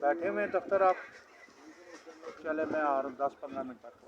बैठे हुए दफ्तर आप? चले मैं आ रहा हूँ 10-15 मिनट तक।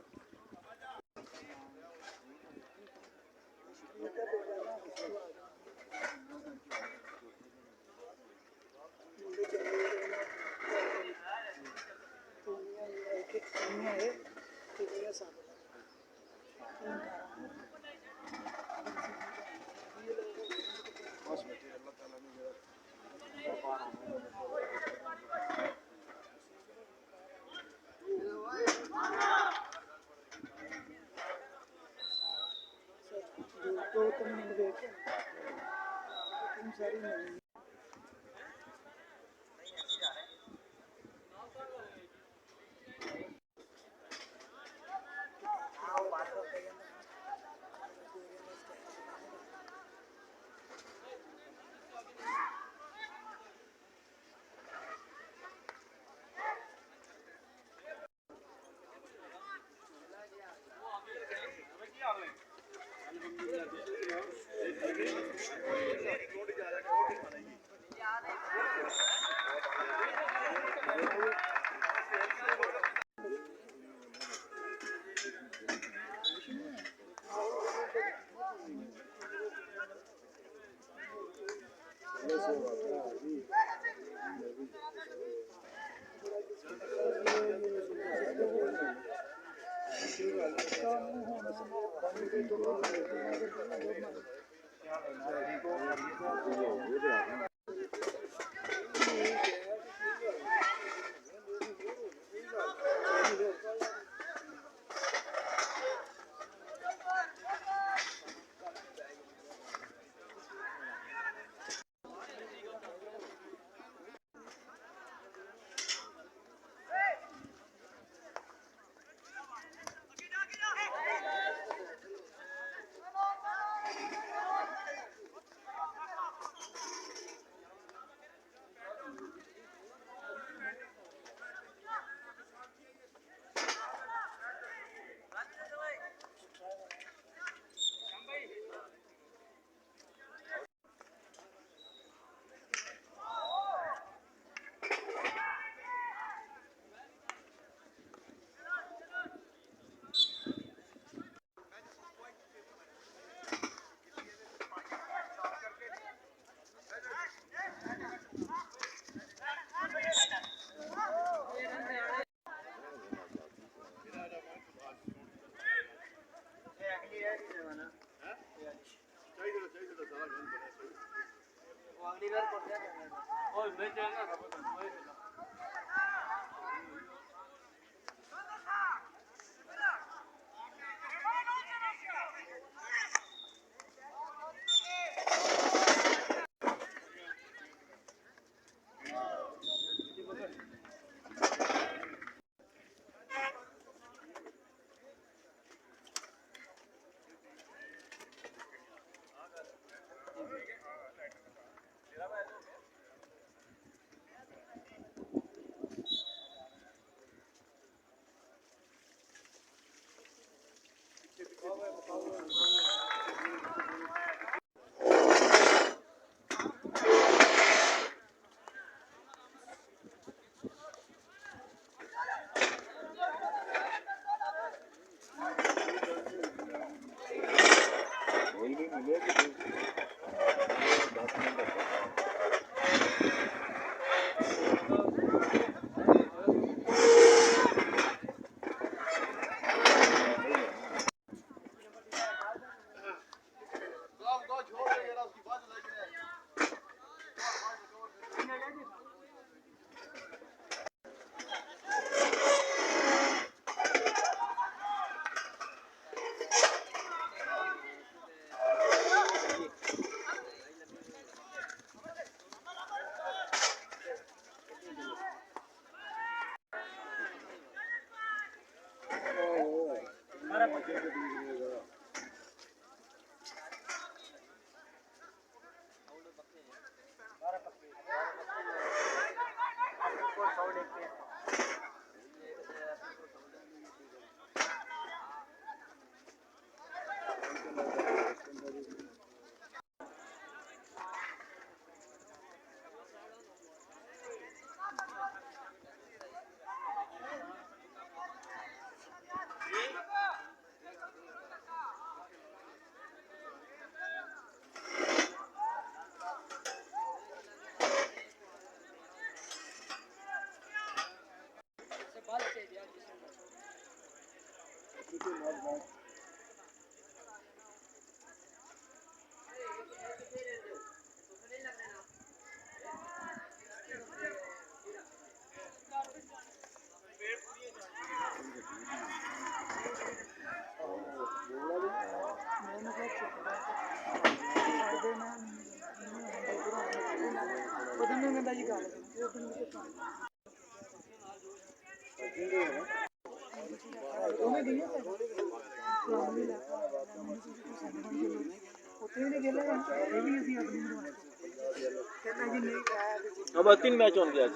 अब 3 मैच होंगे आज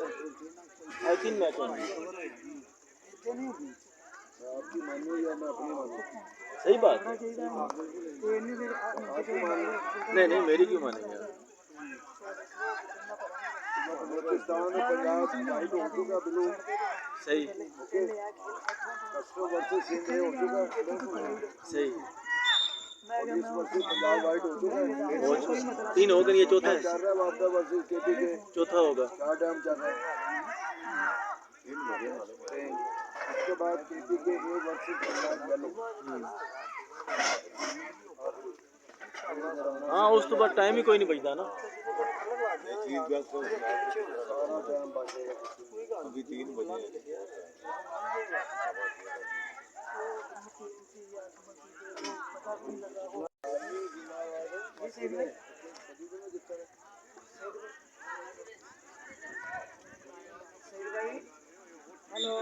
3 मैच होंगे सही बात है नहीं मेरी क्यों मानेंगे सही सही 3 हो गए ये चौथा है चौथा होगा उसके बाद केपी के हाँ उस तो बाद टाइम ही कोई नहीं बचता ना अभी 3 बजे हेलो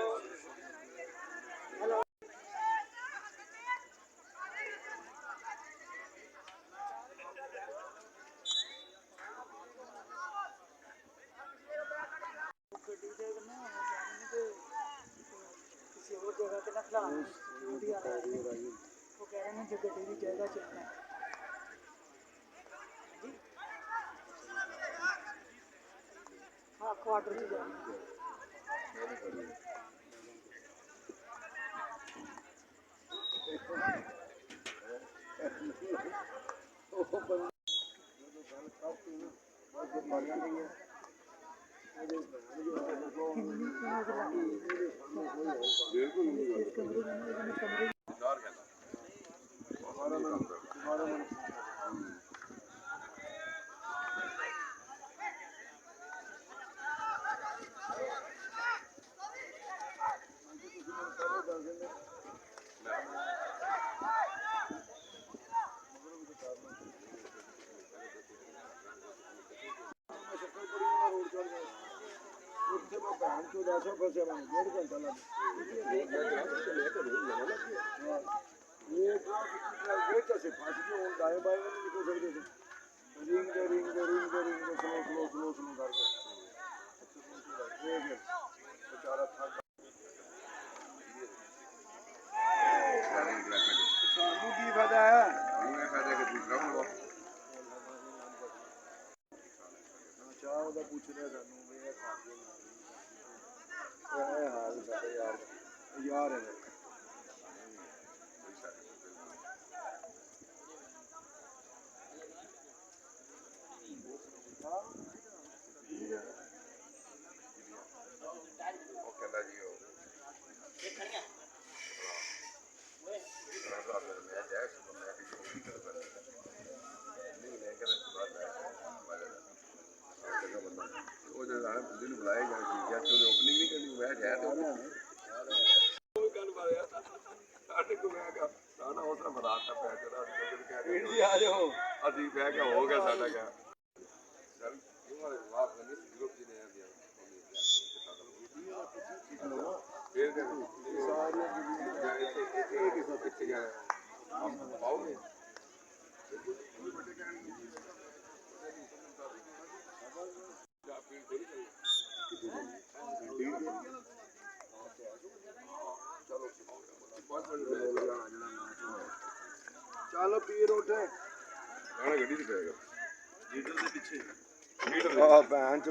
हाँ क्वार्टर से जाना यार है ਅਸੀਂ ਬਹਿ ਕੇ ਹੋ ਗਿਆ ਸਾਡਾ ਗਿਆ ਸਰ ਗਰੁੱਪ ਜੀ ਨੇ ਫਿਰ ਸਾਰੀਆਂ ਕਿੱਥੇ ਗਿਆ ਆਓਗੇ चलो पीर उठे गाना गड्डी से पेगा लीटर से पीछे लीटर हां भैन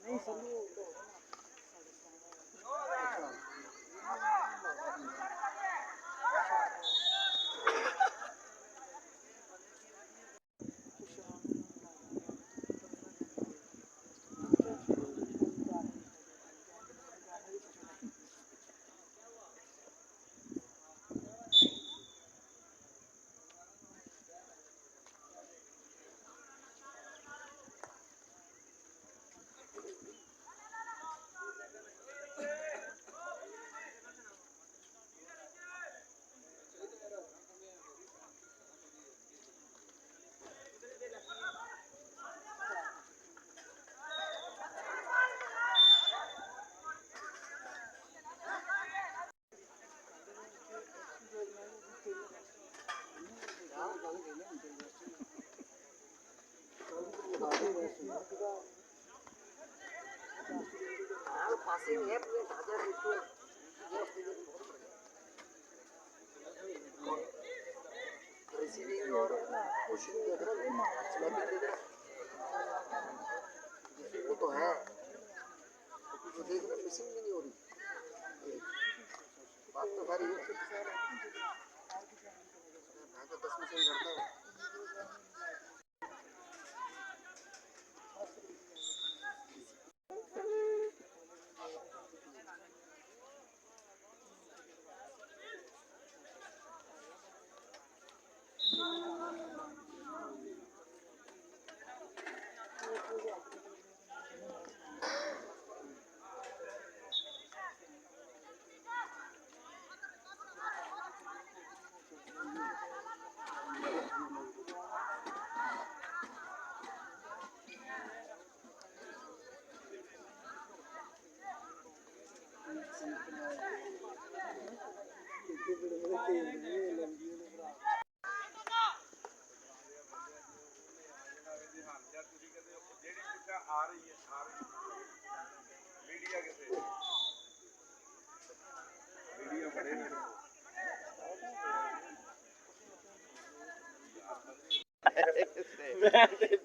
नहीं संधू पासिंग है पूरे ताजा देखो रिसीविंग और पुशिंग देख रहे हो स्लैपिंग देख रहे हो वो तो है तो देख रहे मिसिंग भी नहीं हो रही बात तो सारी है मैं तो 10 में से ही करता हूँ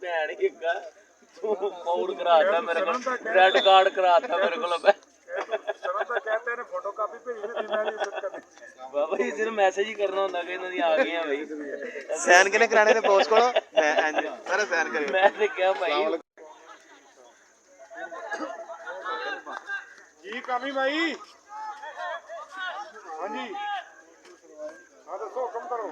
ਭੈਣ ਕਿੱਗਾ ਤੂੰ ਫਾਉਲ ਕਰਾਤਾ ਮੇਰੇ ਕੋਲ ਰੈੱਡ ਕਾਰਡ ਕਰਾਤਾ ਮੇਰੇ ਕੋਲ शरण तो कहते हैं फोटो कापी भेजी थी मैं नहीं इज्जत करनी ਬਾਬਾ ਜੀ ਸਿਰਫ ਮੈਸੇਜ ਹੀ ਕਰਨਾ ਹੁੰਦਾ ਕਿ ਇਹਨਾਂ ਦੀ ਆ ਗਈਆਂ ਬਈ ਸੈਨ ਕਿਨੇ ਕਰਾਣੇ ਤੇ ਬੋਸ ਕੋਲ ਮੈਂ ਸਾਰਾ ਸੈਨ ਕਰਿਓ ਮੈਂ ਤੇ ਕਿਹਾ ਭਾਈ जी कामी भाई हाँ जी हाँ दसो कम करो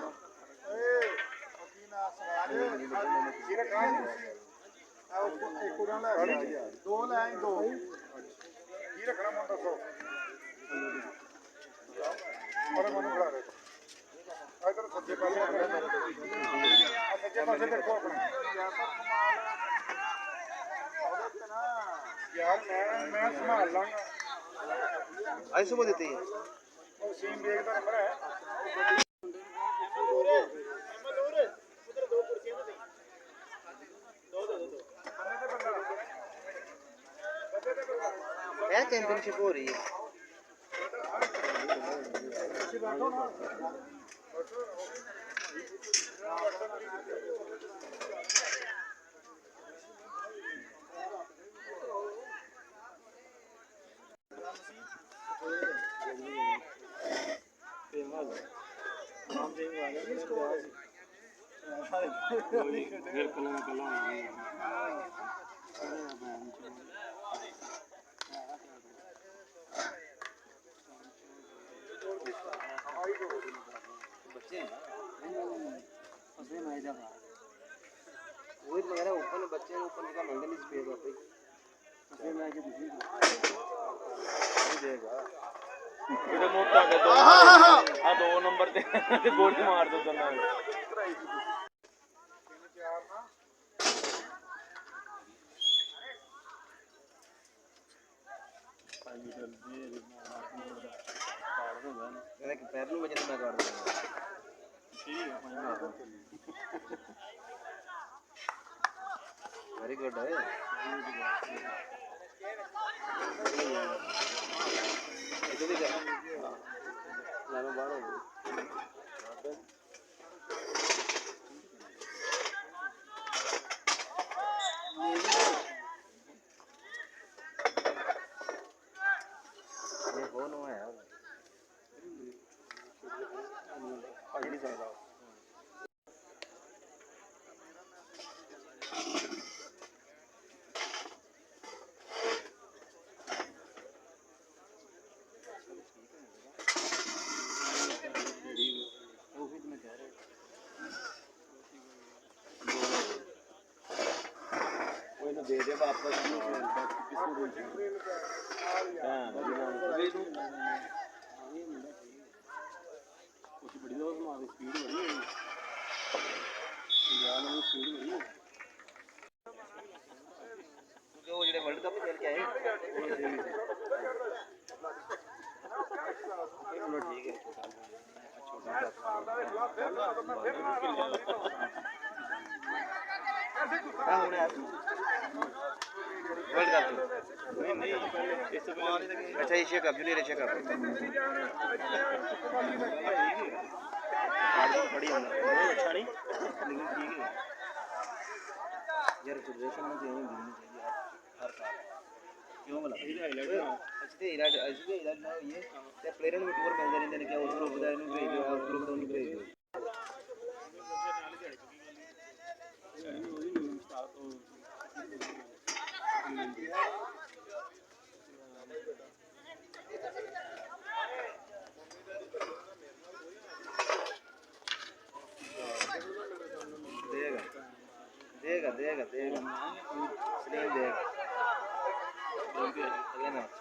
दो लाइन दो की रखना मन दसो और मन खड़ा रहे इधर सज्जे पासे देखो अपने यार मैं संभाल लांगा ऐसे वो देते हैं और सीन देखता नंबर है यार चैंपियनशिप हो रही है वही मेरा ओपन बच्चे ओपन का मेंटल स्पेस होता है फिर मैं आके दूसरी देगा ਇਹਦੇ ਮੋਟਾ ਦੇ ਦੋ ਆ 2 ਨੰਬਰ ਤੇ ਗੋਲੀ ਮਾਰ ਦੋ ਦੋਨਾਂ ਨੂੰ मेरे पैर में वजन मैं काट दूंगा वेरी गुड है इधर भी कर लाना बाहर हो ਭੱਜ ਨਹੀਂ ਸਕਦਾ। ਦੇ ਦੇ ਵਾਪਸ ਕੁਛ ਬੜੀ ਲੋਕ ਮਾਰ ਸਪੀਡ ਬੜੀ ਹੈ ਯਾਰ ਨੂੰ ਸਪੀਡ ਬੜੀ ਹੈ ਉਹ ਜਿਹੜੇ ਵਰਲਡ ਕੱਪ ਖੇਡ ਕੇ ਆਏ ਇਹ ਮਿੰਟ ਠੀਕ ਹੈ हाँ होने आया वर्ल्ड कप नहीं इससे पहले अच्छा Asia cup junior Asia cup बड़ी अच्छा नहीं लेकिन ठीक है यार फेडरेशन में चाहिए चाहिए हर साल क्यों बोला अच्छे इलाज ना ये प्लेयर ਨੂੰ ਟੂਰ ਮਿਲਦੇ ਰਹਿੰਦੇ ਨੇ ਕਿ ਉਸ ਗਰੁੱਪ ਦਾ ਇਹਨੂੰ ਭੇਜ ਦਿਓ ਉਸ ਗਰੁੱਪ ਦਾ ਉਹਨੂੰ ਭੇਜ ਦਿਓ देगा देगा देगा स्लिम देगा अगले मैच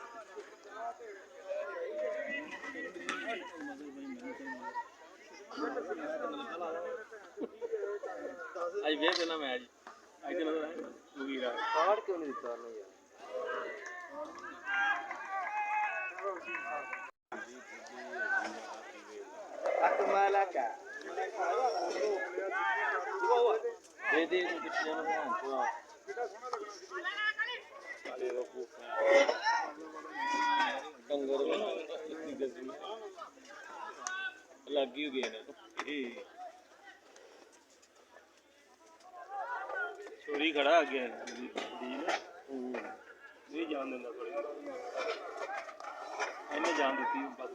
आज वे देना मैच आज देना मुगीरा कार्ड क्यों नहीं दिखा रहा यार अकमाला का दे दे तो कुछ जाना है तो काले रोकू कंगर लग ही गए ना छोरी खड़ा आ गया ये जान देना पड़ेगा इन्हें जान देती बस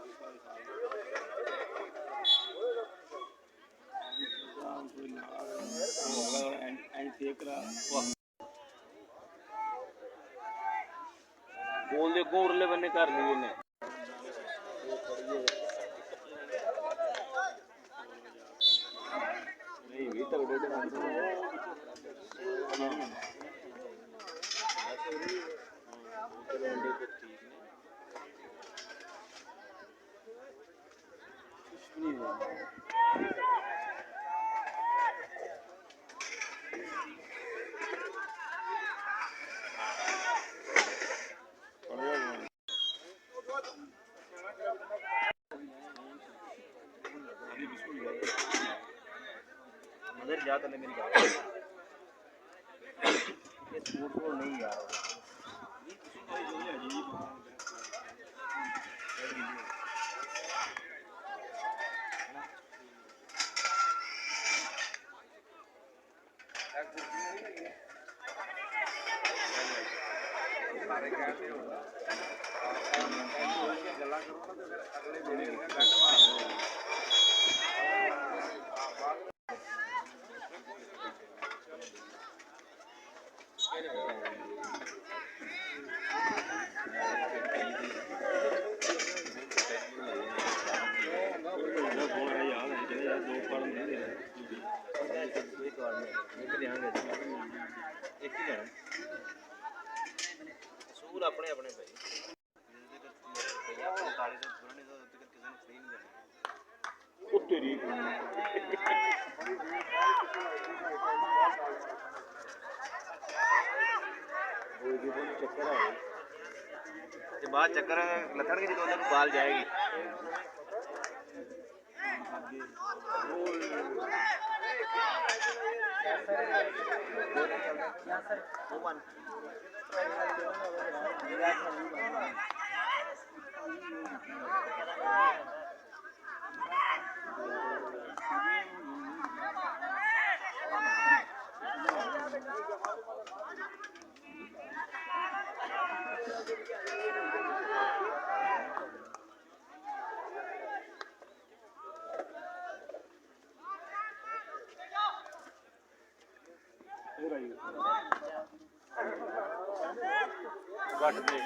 बोल दे गोरले बने कर लिए ने नहीं भी तगड़े मदर जाता है मेरी बात ये स्पोर्ट को नहीं यार सारे कहते हो गला करो ना तो अगले दिन सूर अपने अपने भाई काले से पुराने से किसी ने फ्री नहीं देना तेरी चक्कर है बाद चक्कर लथड़गे जो उधर बाल जाएगी ਵੱਟ ਦੇ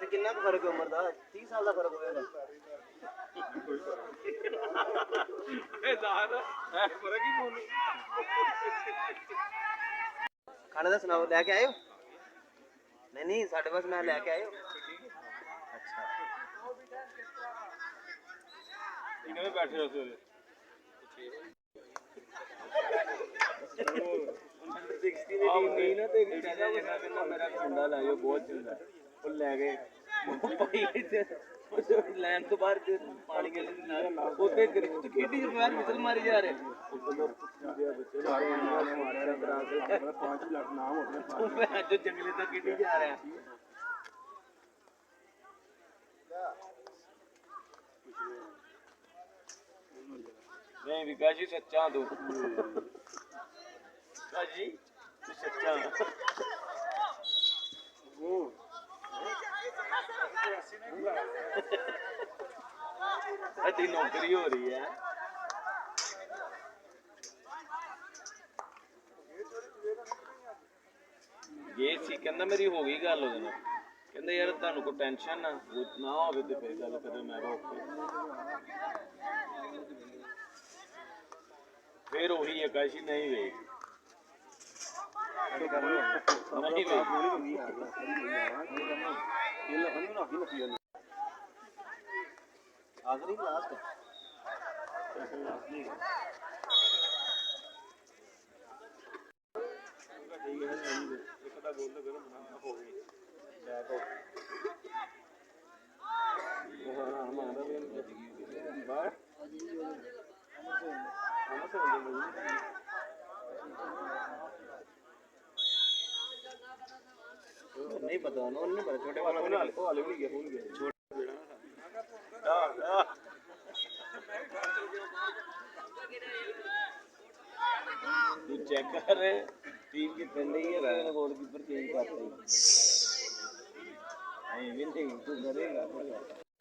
ਤੇ ਕਿੰਨਾ ਕੁ ਫਰਕ ਹੈ ਉਮਰ ਦਾ 30 ਸਾਲ ਦਾ ਫਰਕ ਹੋਏਗਾ ਖਾਣੇ ਦਾ ਸੁਣਾਓ ਲੈ ਕੇ ਆਇਓ ਨਹੀਂ ਨਹੀਂ ਸਾਡੇ ਪਾਸ ਮੈਂ ਲੈ ਕੇ ਆਇਓ ਅੱਛਾ ਕਿਵੇਂ ਬੈਠੇ ਹੋ ਸਵੇਰੇ ਨਹੀਂ ਨਾ ਤੇ ਕਹਿੰਦਾ ਮੇਰਾ ਮੁੰਡਾ ਲੈ ਜਾਓ ਬਹੁਤ ਚੰਗਾ ਉਹ ਲੈ ਗਏ ਲੈਣ ਤੋਂ ਬਾਅਦ ਪਾਣੀ ਕੇ ਉੱਤੇ ਗਰੀਬ ਖੇਡੀ ਚ ਬਾਹਰ ਮਿਸਲ ਮਾਰੀ ਜਾ ਰਹੇ ਅੱਜ ਜੰਗਲੇ ਤੱਕ ਖੇਡੀ ਜਾ ਰਿਹਾ ਨਹੀਂ ਵਿਕਾਸ ਜੀ ਸੱਚਾ ਤੂੰ ਜੀ ਤੂੰ ਸੱਚਾ ਅੱਧੀ ਨੌਕਰੀ ਹੋ ਰਹੀ ਹੈ ਇਹ ਸੀ ਕਹਿੰਦਾ ਮੇਰੀ ਹੋ ਗਈ ਗੱਲ ਉਹਦੇ ਨਾਲ ਕਹਿੰਦਾ ਯਾਰ ਤੁਹਾਨੂੰ ਕੋਈ ਟੈਨਸ਼ਨ ਨਾ ਹੋਵੇ ਤੇ ਫਿਰ ਗੱਲ ਕਰੇ ਮੈਂ ਰੋਕ ਕੇ ਫਿਰ ਉਹੀ ਆਕਾਸ਼ੀ ਨਹੀਂ ਵੇ ਨਹੀਂ ਵੇ ਆਖਰੀ ਕਲਾਸ नहीं पता ना उन्होंने बड़ा छोटे वाला को वाले भी गए छोटे तू चेक कर टीम की पहले ही है गोलकीपर चेंज करते ही नहीं तू करेगा